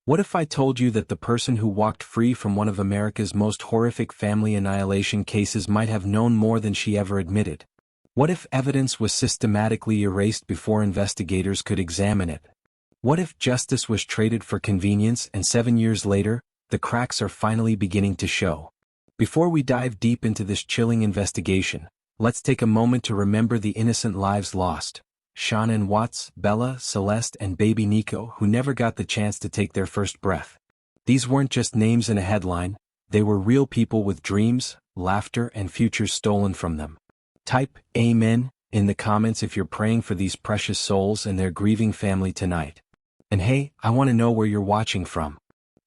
What if I told you that the person who walked free from one of America's most horrific family annihilation cases might have known more than she ever admitted? What if evidence was systematically erased before investigators could examine it? What if justice was traded for convenience and 7 years later, the cracks are finally beginning to show? Before we dive deep into this chilling investigation, let's take a moment to remember the innocent lives lost. Shanann Watts, Bella, Celeste, and baby Nico, who never got the chance to take their first breath. These weren't just names in a headline, they were real people with dreams, laughter, and futures stolen from them. Type Amen in the comments if you're praying for these precious souls and their grieving family tonight. And hey, I want to know where you're watching from.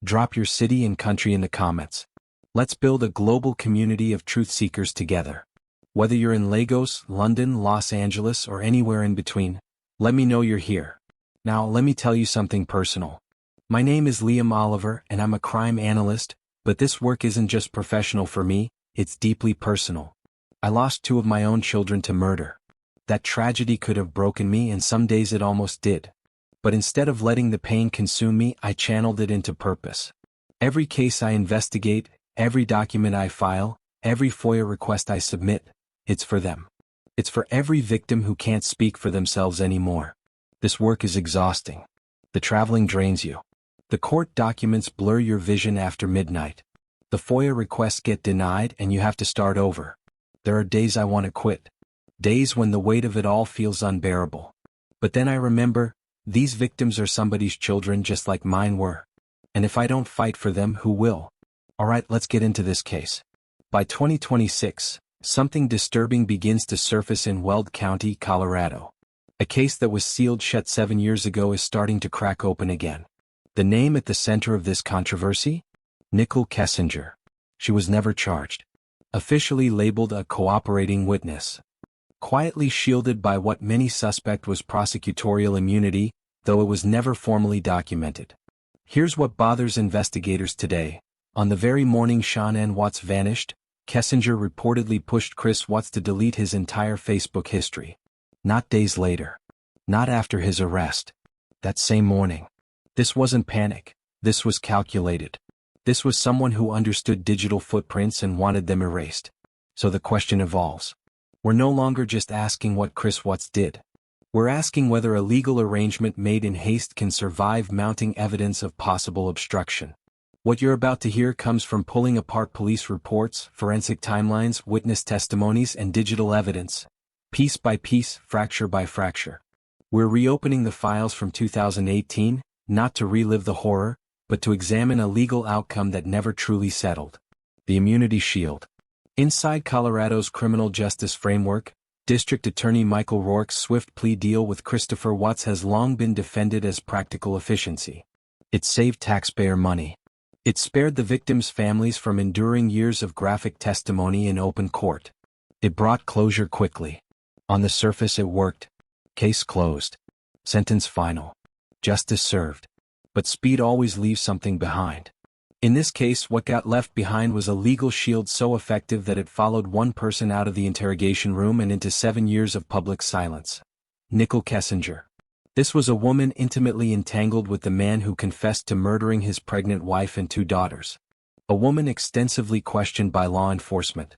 Drop your city and country in the comments. Let's build a global community of truth seekers together. Whether you're in Lagos, London, Los Angeles, or anywhere in between, let me know you're here. Now, let me tell you something personal. My name is Liam Oliver and I'm a crime analyst, but this work isn't just professional for me, it's deeply personal. I lost 2 of my own children to murder. That tragedy could have broken me and some days it almost did. But instead of letting the pain consume me, I channeled it into purpose. Every case I investigate, every document I file, every FOIA request I submit, it's for them. It's for every victim who can't speak for themselves anymore. This work is exhausting. The traveling drains you. The court documents blur your vision after midnight. The FOIA requests get denied and you have to start over. There are days I want to quit. Days when the weight of it all feels unbearable. But then I remember, these victims are somebody's children just like mine were. And if I don't fight for them, who will? Alright, let's get into this case. By 2026, something disturbing begins to surface in Weld County, Colorado. A case that was sealed shut 7 years ago is starting to crack open again. The name at the center of this controversy? Nichol Kessinger. She was never charged. Officially labeled a cooperating witness. Quietly shielded by what many suspect was prosecutorial immunity, though it was never formally documented. Here's what bothers investigators today. On the very morning Shanann Watts vanished, Kessinger reportedly pushed Chris Watts to delete his entire Facebook history. Not days later. Not after his arrest. That same morning. This wasn't panic. This was calculated. This was someone who understood digital footprints and wanted them erased. So the question evolves. We're no longer just asking what Chris Watts did. We're asking whether a legal arrangement made in haste can survive mounting evidence of possible obstruction. What you're about to hear comes from pulling apart police reports, forensic timelines, witness testimonies, and digital evidence. Piece by piece, fracture by fracture. We're reopening the files from 2018, not to relive the horror, but to examine a legal outcome that never truly settled. The immunity shield. Inside Colorado's criminal justice framework, District Attorney Michael Rourke's swift plea deal with Christopher Watts has long been defended as practical efficiency. It saved taxpayer money. It spared the victims' families from enduring years of graphic testimony in open court. It brought closure quickly. On the surface it worked. Case closed. Sentence final. Justice served. But speed always leaves something behind. In this case, what got left behind was a legal shield so effective that it followed one person out of the interrogation room and into 7 years of public silence. Nichol Kessinger. This was a woman intimately entangled with the man who confessed to murdering his pregnant wife and 2 daughters. A woman extensively questioned by law enforcement.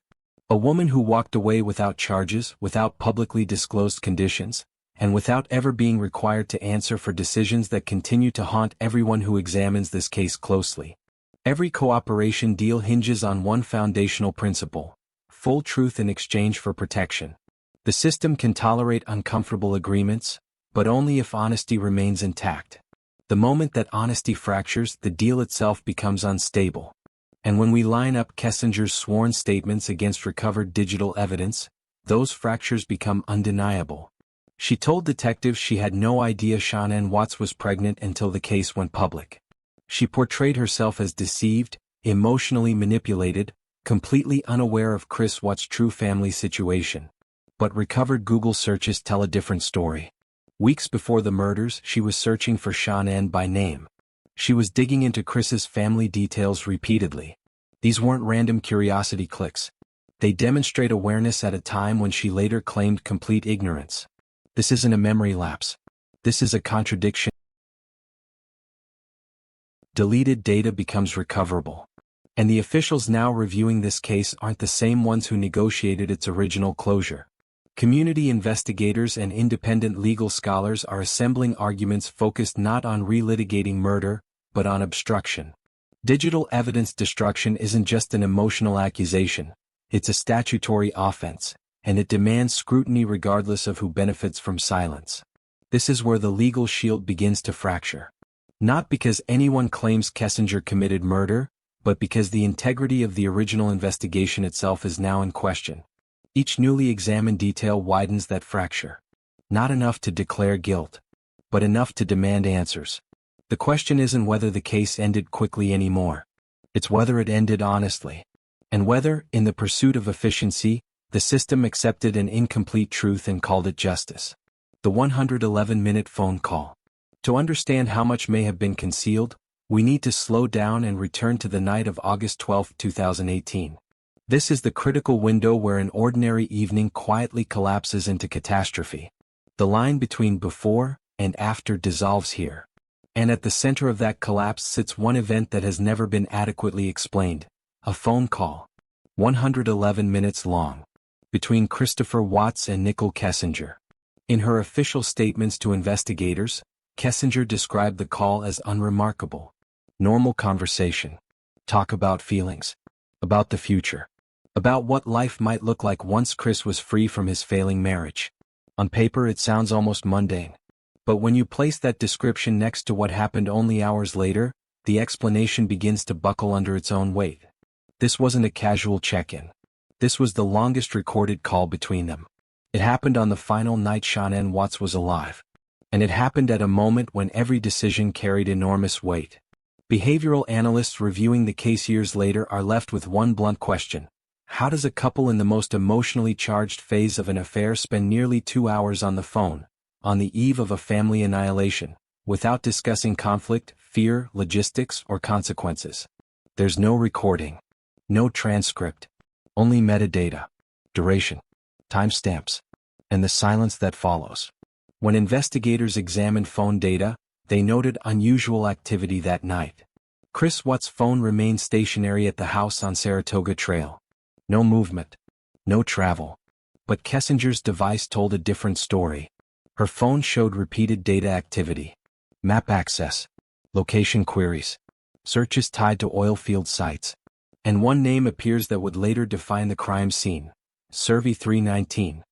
A woman who walked away without charges, without publicly disclosed conditions, and without ever being required to answer for decisions that continue to haunt everyone who examines this case closely. Every cooperation deal hinges on one foundational principle: full truth in exchange for protection. The system can tolerate uncomfortable agreements, but only if honesty remains intact. The moment that honesty fractures, the deal itself becomes unstable. And when we line up Kessinger's sworn statements against recovered digital evidence, those fractures become undeniable. She told detectives she had no idea Shanann Watts was pregnant until the case went public. She portrayed herself as deceived, emotionally manipulated, completely unaware of Chris Watts' true family situation. But recovered Google searches tell a different story. Weeks before the murders, she was searching for Shanann by name. She was digging into Chris's family details repeatedly. These weren't random curiosity clicks. They demonstrate awareness at a time when she later claimed complete ignorance. This isn't a memory lapse. This is a contradiction. Deleted data becomes recoverable. And the officials now reviewing this case aren't the same ones who negotiated its original closure. Community investigators and independent legal scholars are assembling arguments focused not on relitigating murder, but on obstruction. Digital evidence destruction isn't just an emotional accusation, it's a statutory offense, and it demands scrutiny regardless of who benefits from silence. This is where the legal shield begins to fracture. Not because anyone claims Kessinger committed murder, but because the integrity of the original investigation itself is now in question. Each newly examined detail widens that fracture. Not enough to declare guilt, but enough to demand answers. The question isn't whether the case ended quickly anymore. It's whether it ended honestly. And whether, in the pursuit of efficiency, the system accepted an incomplete truth and called it justice. The 111-minute phone call. To understand how much may have been concealed, we need to slow down and return to the night of August 12, 2018. This is the critical window where an ordinary evening quietly collapses into catastrophe. The line between before and after dissolves here. And at the center of that collapse sits one event that has never been adequately explained: a phone call. 111 minutes long. Between Christopher Watts and Nichol Kessinger. In her official statements to investigators, Kessinger described the call as unremarkable. Normal conversation. Talk about feelings. About the future. About what life might look like once Chris was free from his failing marriage. On paper it sounds almost mundane. But when you place that description next to what happened only hours later, the explanation begins to buckle under its own weight. This wasn't a casual check-in. This was the longest recorded call between them. It happened on the final night Shanann Watts was alive. And it happened at a moment when every decision carried enormous weight. Behavioral analysts reviewing the case years later are left with one blunt question. How does a couple in the most emotionally charged phase of an affair spend nearly 2 hours on the phone, on the eve of a family annihilation, without discussing conflict, fear, logistics, or consequences? There's no recording. No transcript. Only metadata. Duration. Timestamps. And the silence that follows. When investigators examined phone data, they noted unusual activity that night. Chris Watts' phone remained stationary at the house on Saratoga Trail. No movement. No travel. But Kessinger's device told a different story. Her phone showed repeated data activity. Map access. Location queries. Searches tied to oil field sites. And one name appears that would later define the crime scene. Survey 319.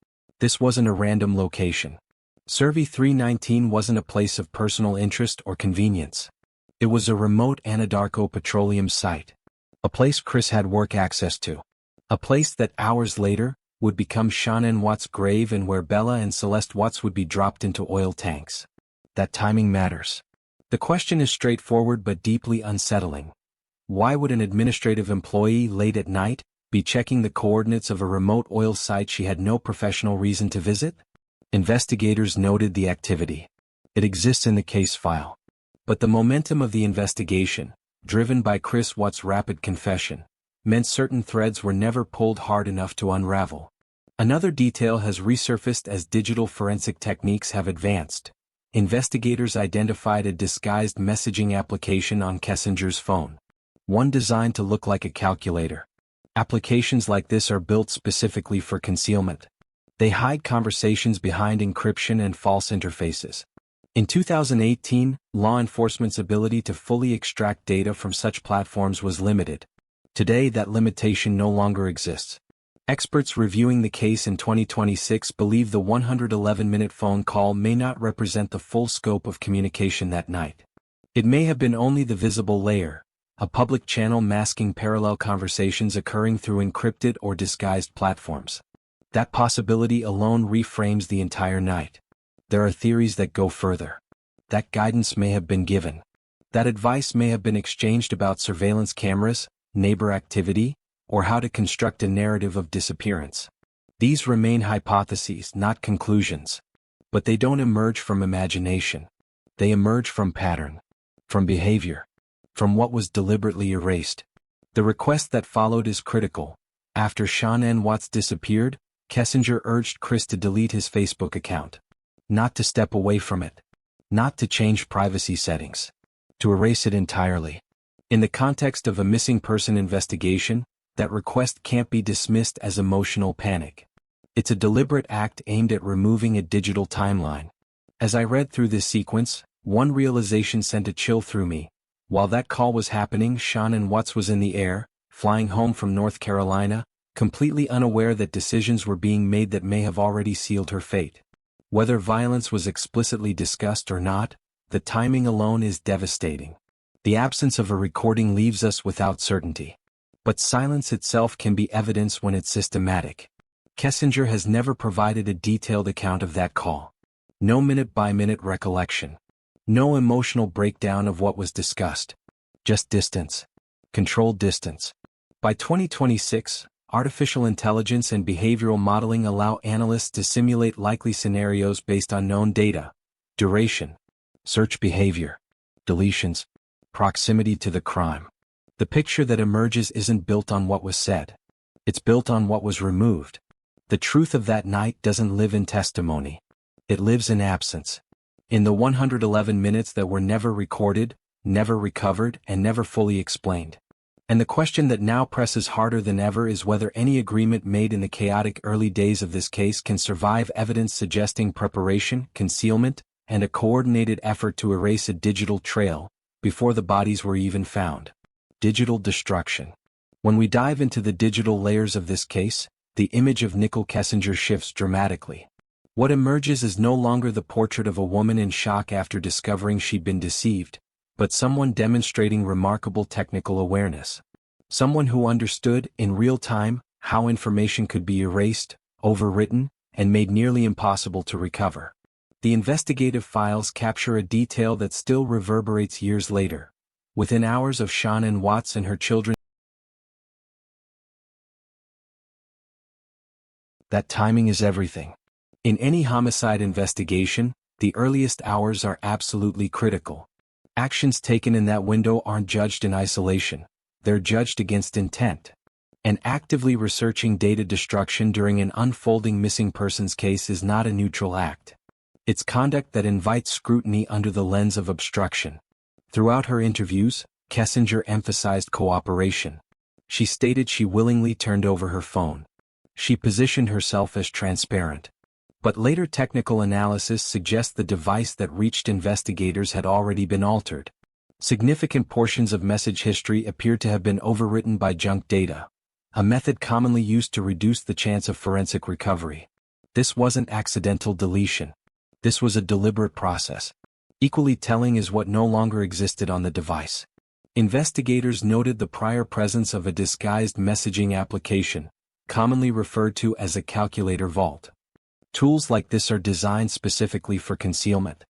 This wasn't a random location. Survey 319 wasn't a place of personal interest or convenience. It was a remote Anadarko petroleum site. A place Chris had work access to. A place that hours later would become Shanann Watts' grave and where Bella and Celeste Watts would be dropped into oil tanks. That timing matters. The question is straightforward but deeply unsettling. Why would an administrative employee late at night be checking the coordinates of a remote oil site she had no professional reason to visit? Investigators noted the activity. It exists in the case file. But the momentum of the investigation, driven by Chris Watts' rapid confession, meant certain threads were never pulled hard enough to unravel. Another detail has resurfaced as digital forensic techniques have advanced. Investigators identified a disguised messaging application on Kessinger's phone. One designed to look like a calculator. Applications like this are built specifically for concealment. They hide conversations behind encryption and false interfaces. In 2018, law enforcement's ability to fully extract data from such platforms was limited. Today that limitation no longer exists. Experts reviewing the case in 2026 believe the 111-minute phone call may not represent the full scope of communication that night. It may have been only the visible layer, a public channel masking parallel conversations occurring through encrypted or disguised platforms. That possibility alone reframes the entire night. There are theories that go further. That guidance may have been given. That advice may have been exchanged about surveillance cameras, neighbor activity, or how to construct a narrative of disappearance. These remain hypotheses, not conclusions. But they don't emerge from imagination. They emerge from pattern, from behavior, from what was deliberately erased. The request that followed is critical. After Shanann Watts disappeared, Kessinger urged Chris to delete his Facebook account. Not to step away from it. Not to change privacy settings. to erase it entirely. In the context of a missing person investigation, that request can't be dismissed as emotional panic. It's a deliberate act aimed at removing a digital timeline. As I read through this sequence, one realization sent a chill through me. While that call was happening, Shannon Watts was in the air, flying home from North Carolina, completely unaware that decisions were being made that may have already sealed her fate. Whether violence was explicitly discussed or not, the timing alone is devastating. The absence of a recording leaves us without certainty. But silence itself can be evidence when it's systematic. Kessinger has never provided a detailed account of that call. No minute-by-minute recollection. No emotional breakdown of what was discussed. Just distance. Controlled distance. By 2026, artificial intelligence and behavioral modeling allow analysts to simulate likely scenarios based on known data, duration, search behavior, deletions, proximity to the crime. The picture that emerges isn't built on what was said. It's built on what was removed. The truth of that night doesn't live in testimony. It lives in absence. In the 111 minutes that were never recorded, never recovered, and never fully explained. And the question that now presses harder than ever is whether any agreement made in the chaotic early days of this case can survive evidence suggesting preparation, concealment, and a coordinated effort to erase a digital trail, before the bodies were even found. Digital destruction. When we dive into the digital layers of this case, the image of Nichol Kessinger shifts dramatically. What emerges is no longer the portrait of a woman in shock after discovering she'd been deceived, but someone demonstrating remarkable technical awareness. Someone who understood, in real time, how information could be erased, overwritten, and made nearly impossible to recover. The investigative files capture a detail that still reverberates years later. Within hours of Shannon Watts and her children, that timing is everything. In any homicide investigation, the earliest hours are absolutely critical. Actions taken in that window aren't judged in isolation, they're judged against intent. And actively researching data destruction during an unfolding missing persons case is not a neutral act. It's conduct that invites scrutiny under the lens of obstruction. Throughout her interviews, Kessinger emphasized cooperation. She stated she willingly turned over her phone. She positioned herself as transparent. But later technical analysis suggests the device that reached investigators had already been altered. Significant portions of message history appear to have been overwritten by junk data, a method commonly used to reduce the chance of forensic recovery. This wasn't accidental deletion. This was a deliberate process. Equally telling is what no longer existed on the device. Investigators noted the prior presence of a disguised messaging application, commonly referred to as a calculator vault. Tools like this are designed specifically for concealment.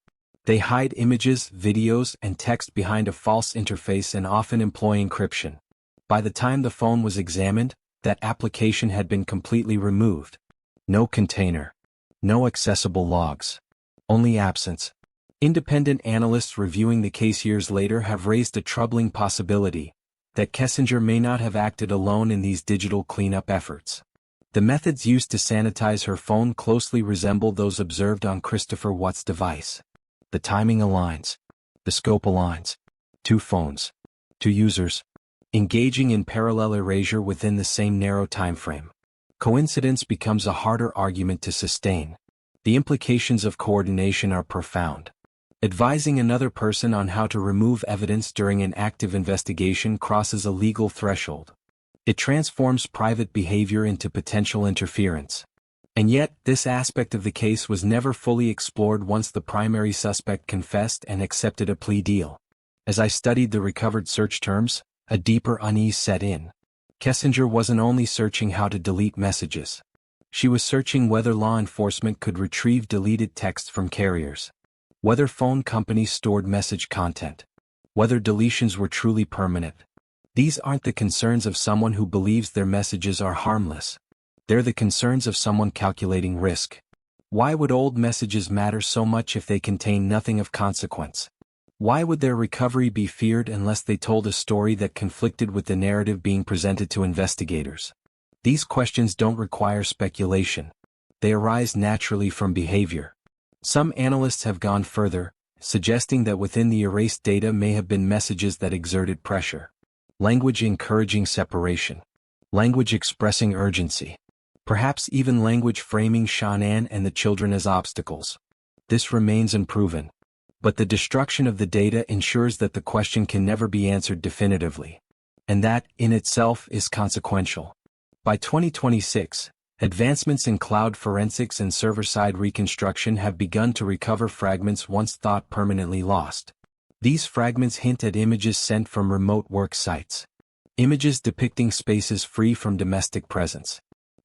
They hide images, videos, and text behind a false interface and often employ encryption. By the time the phone was examined, that application had been completely removed. No container. No accessible logs. Only absence. Independent analysts reviewing the case years later have raised a troubling possibility that Kessinger may not have acted alone in these digital cleanup efforts. The methods used to sanitize her phone closely resemble those observed on Christopher Watts' device. The timing aligns. The scope aligns. 2 phones. 2 users. Engaging in parallel erasure within the same narrow time frame. Coincidence becomes a harder argument to sustain. The implications of coordination are profound. Advising another person on how to remove evidence during an active investigation crosses a legal threshold. It transforms private behavior into potential interference. And yet, this aspect of the case was never fully explored once the primary suspect confessed and accepted a plea deal. As I studied the recovered search terms, a deeper unease set in. Kessinger wasn't only searching how to delete messages. She was searching whether law enforcement could retrieve deleted texts from carriers. Whether phone companies stored message content. Whether deletions were truly permanent. These aren't the concerns of someone who believes their messages are harmless. They're the concerns of someone calculating risk. Why would old messages matter so much if they contain nothing of consequence? Why would their recovery be feared unless they told a story that conflicted with the narrative being presented to investigators? These questions don't require speculation. They arise naturally from behavior. Some analysts have gone further, suggesting that within the erased data may have been messages that exerted pressure. Language encouraging separation. Language expressing urgency. Perhaps even language framing Shanann and the children as obstacles. This remains unproven. But the destruction of the data ensures that the question can never be answered definitively. And that, in itself, is consequential. By 2026, advancements in cloud forensics and server-side reconstruction have begun to recover fragments once thought permanently lost. These fragments hint at images sent from remote work sites. Images depicting spaces free from domestic presence.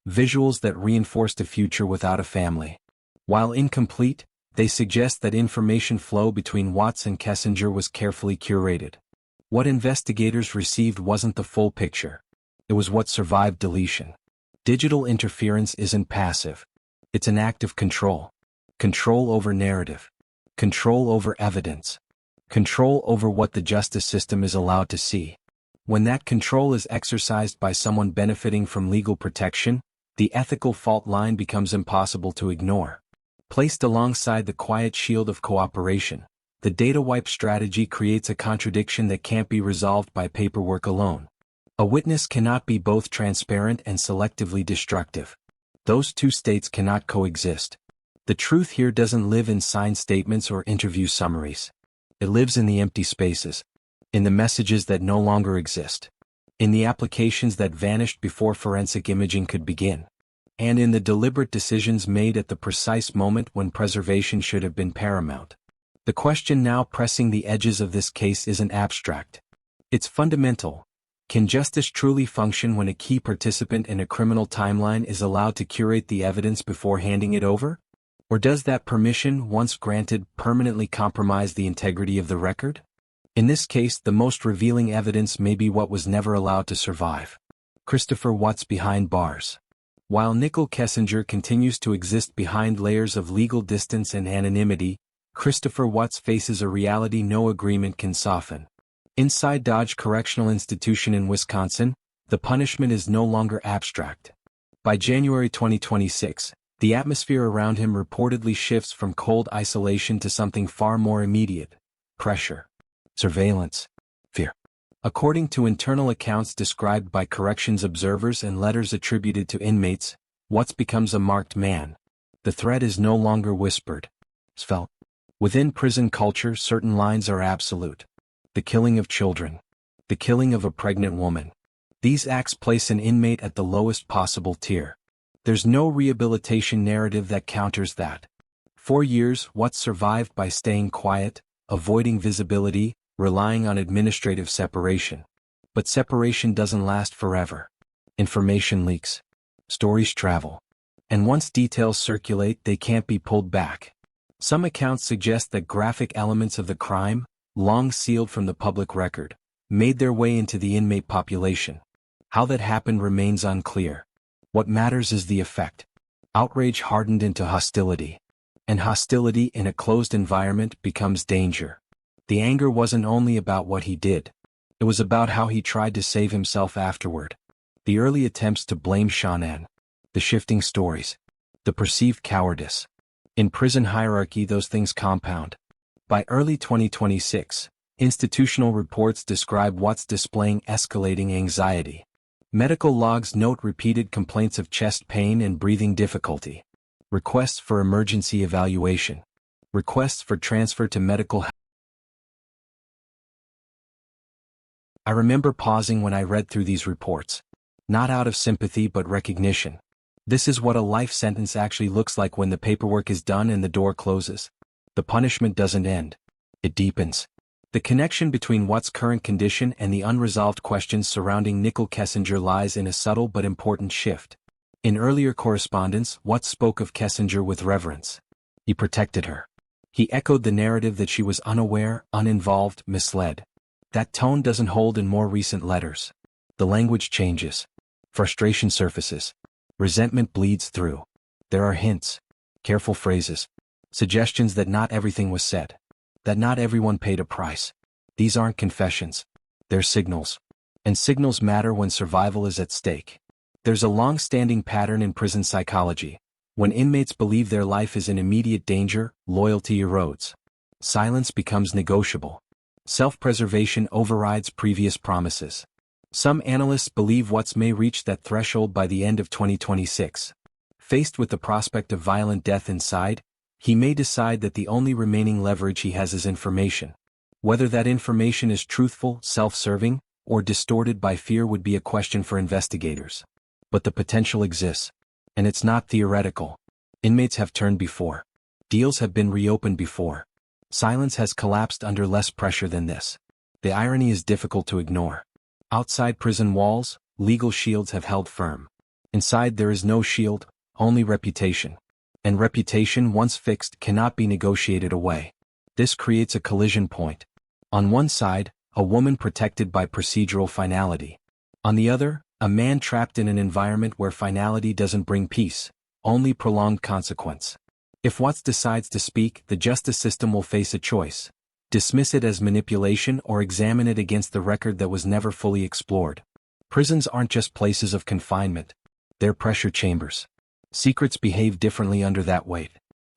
Visuals that reinforced a future without a family. While incomplete, they suggest that information flow between Watts and Kessinger was carefully curated. What investigators received wasn't the full picture. It was what survived deletion. Digital interference isn't passive. It's an act of control. Control over narrative. Control over evidence. Control over what the justice system is allowed to see. When that control is exercised by someone benefiting from legal protection, the ethical fault line becomes impossible to ignore. Placed alongside the quiet shield of cooperation, the data wipe strategy creates a contradiction that can't be resolved by paperwork alone. A witness cannot be both transparent and selectively destructive. Those two states cannot coexist. The truth here doesn't live in signed statements or interview summaries. It lives in the empty spaces, in the messages that no longer exist, in the applications that vanished before forensic imaging could begin, and in the deliberate decisions made at the precise moment when preservation should have been paramount. The question now pressing the edges of this case isn't abstract. It's fundamental. Can justice truly function when a key participant in a criminal timeline is allowed to curate the evidence before handing it over? Or does that permission, once granted, permanently compromise the integrity of the record? In this case, the most revealing evidence may be what was never allowed to survive. Christopher Watts behind bars. While Nichol Kessinger continues to exist behind layers of legal distance and anonymity, Christopher Watts faces a reality no agreement can soften. Inside Dodge Correctional Institution in Wisconsin, the punishment is no longer abstract. By January 2026, the atmosphere around him reportedly shifts from cold isolation to something far more immediate: pressure, surveillance, fear. According to internal accounts described by corrections observers and letters attributed to inmates, Watts becomes a marked man. The threat is no longer whispered. It's felt. Within prison culture, certain lines are absolute. The killing of children. The killing of a pregnant woman. These acts place an inmate at the lowest possible tier. There's no rehabilitation narrative that counters that. For years, Watts survived by staying quiet, avoiding visibility, relying on administrative separation. But separation doesn't last forever. Information leaks. Stories travel. And once details circulate, they can't be pulled back. Some accounts suggest that graphic elements of the crime, long sealed from the public record, made their way into the inmate population. How that happened remains unclear. What matters is the effect. Outrage hardened into hostility. And hostility in a closed environment becomes danger. The anger wasn't only about what he did. It was about how he tried to save himself afterward. The early attempts to blame Shanann. The shifting stories. The perceived cowardice. In prison hierarchy, those things compound. By early 2026, institutional reports describe Watts displaying escalating anxiety. Medical logs note repeated complaints of chest pain and breathing difficulty. Requests for emergency evaluation. Requests for transfer to medical health. I remember pausing when I read through these reports. Not out of sympathy but recognition. This is what a life sentence actually looks like when the paperwork is done and the door closes. The punishment doesn't end. It deepens. The connection between Watts' current condition and the unresolved questions surrounding Nichol Kessinger lies in a subtle but important shift. In earlier correspondence, Watts spoke of Kessinger with reverence. He protected her. He echoed the narrative that she was unaware, uninvolved, misled. That tone doesn't hold in more recent letters. The language changes. Frustration surfaces. Resentment bleeds through. There are hints. Careful phrases. Suggestions that not everything was said. That not everyone paid a price. These aren't confessions. They're signals. And signals matter when survival is at stake. There's a long-standing pattern in prison psychology. When inmates believe their life is in immediate danger, loyalty erodes. Silence becomes negotiable. Self-preservation overrides previous promises. Some analysts believe Watts may reach that threshold by the end of 2026. Faced with the prospect of violent death inside, he may decide that the only remaining leverage he has is information. Whether that information is truthful, self-serving, or distorted by fear would be a question for investigators. But the potential exists. And it's not theoretical. Inmates have turned before. Deals have been reopened before. Silence has collapsed under less pressure than this. The irony is difficult to ignore. Outside prison walls, legal shields have held firm. Inside there is no shield, only reputation. And reputation, once fixed, cannot be negotiated away. This creates a collision point. On one side, a woman protected by procedural finality. On the other, a man trapped in an environment where finality doesn't bring peace, only prolonged consequence. If Watts decides to speak, the justice system will face a choice. Dismiss it as manipulation or examine it against the record that was never fully explored. Prisons aren't just places of confinement. They're pressure chambers. Secrets behave differently under that weight.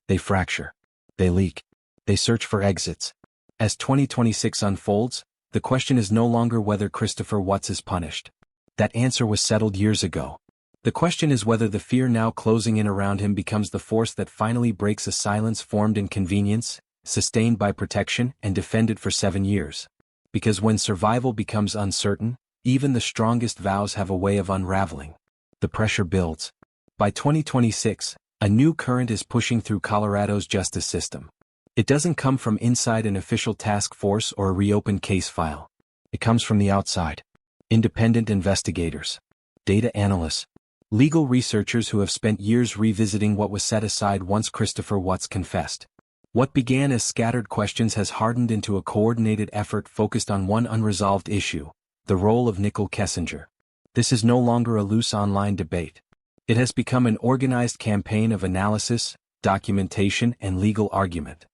They fracture. They leak. They search for exits. As 2026 unfolds, the question is no longer whether Christopher Watts is punished. That answer was settled years ago. The question is whether the fear now closing in around him becomes the force that finally breaks a silence formed in convenience, sustained by protection, and defended for 7 years. Because when survival becomes uncertain, even the strongest vows have a way of unraveling. The pressure builds. By 2026, a new current is pushing through Colorado's justice system. It doesn't come from inside an official task force or a reopened case file. It comes from the outside. Independent investigators, data analysts, legal researchers who have spent years revisiting what was set aside once Christopher Watts confessed. What began as scattered questions has hardened into a coordinated effort focused on one unresolved issue: the role of Nichol Kessinger. This is no longer a loose online debate. It has become an organized campaign of analysis, documentation, and legal argument.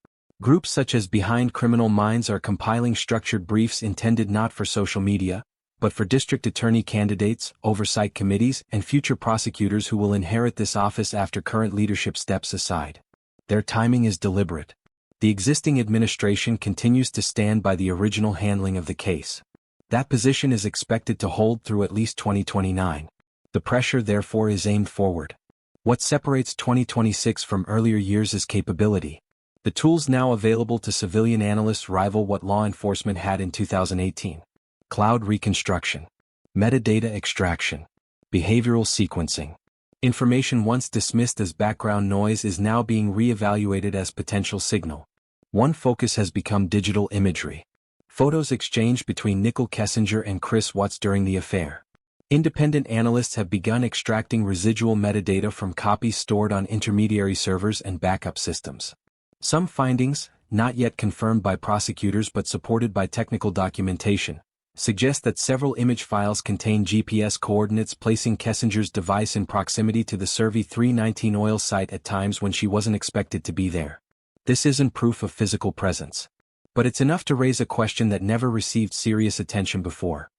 Groups such as Behind Criminal Minds are compiling structured briefs intended not for social media, but for district attorney candidates, oversight committees, and future prosecutors who will inherit this office after current leadership steps aside. Their timing is deliberate. The existing administration continues to stand by the original handling of the case. That position is expected to hold through at least 2029. The pressure, therefore, is aimed forward. What separates 2026 from earlier years is capability. The tools now available to civilian analysts rival what law enforcement had in 2018. Cloud reconstruction, metadata extraction, behavioral sequencing. Information once dismissed as background noise is now being re-evaluated as potential signal. One focus has become digital imagery. Photos exchanged between Nichol Kessinger and Chris Watts during the affair. Independent analysts have begun extracting residual metadata from copies stored on intermediary servers and backup systems. Some findings, not yet confirmed by prosecutors but supported by technical documentation, suggest that several image files contain GPS coordinates placing Kessinger's device in proximity to the Survey 319 oil site at times when she wasn't expected to be there. This isn't proof of physical presence. But it's enough to raise a question that never received serious attention before.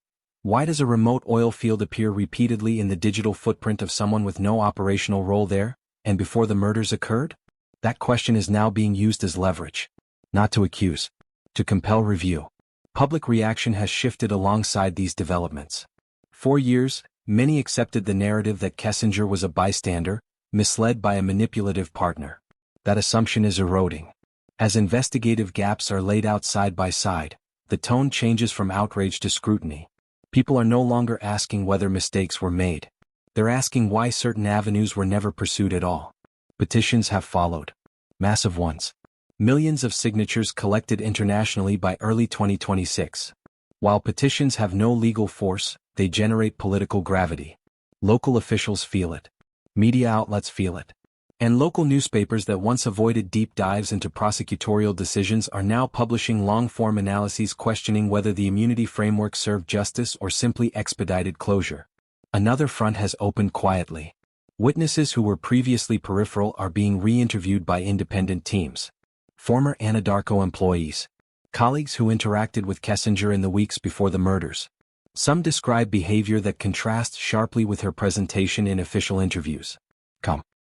Why does a remote oil field appear repeatedly in the digital footprint of someone with no operational role there, and before the murders occurred? That question is now being used as leverage. Not to accuse. To compel review. Public reaction has shifted alongside these developments. For years, many accepted the narrative that Kessinger was a bystander, misled by a manipulative partner. That assumption is eroding. As investigative gaps are laid out side by side, the tone changes from outrage to scrutiny. People are no longer asking whether mistakes were made. They're asking why certain avenues were never pursued at all. Petitions have followed. Massive ones. Millions of signatures collected internationally by early 2026. While petitions have no legal force, they generate political gravity. Local officials feel it. Media outlets feel it. And local newspapers that once avoided deep dives into prosecutorial decisions are now publishing long-form analyses questioning whether the immunity framework served justice or simply expedited closure. Another front has opened quietly. Witnesses who were previously peripheral are being re-interviewed by independent teams. Former Anadarko employees. Colleagues who interacted with Kessinger in the weeks before the murders. Some describe behavior that contrasts sharply with her presentation in official interviews.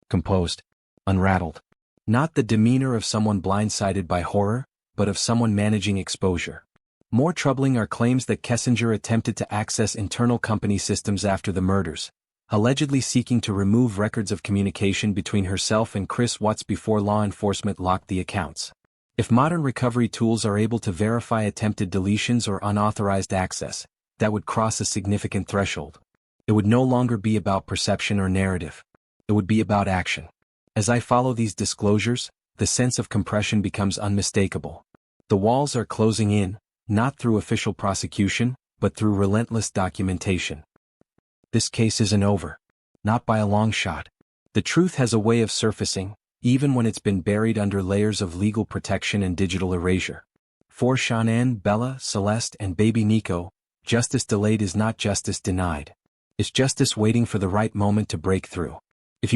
Composed. Unrattled. Not the demeanor of someone blindsided by horror, but of someone managing exposure. More troubling are claims that Kessinger attempted to access internal company systems after the murders, allegedly seeking to remove records of communication between herself and Chris Watts before law enforcement locked the accounts. If modern recovery tools are able to verify attempted deletions or unauthorized access, that would cross a significant threshold. It would no longer be about perception or narrative. It would be about action. As I follow these disclosures, the sense of compression becomes unmistakable. The walls are closing in, not through official prosecution, but through relentless documentation. This case isn't over. Not by a long shot. The truth has a way of surfacing, even when it's been buried under layers of legal protection and digital erasure. For Shanann, Bella, Celeste, and baby Nico, justice delayed is not justice denied. It's justice waiting for the right moment to break through.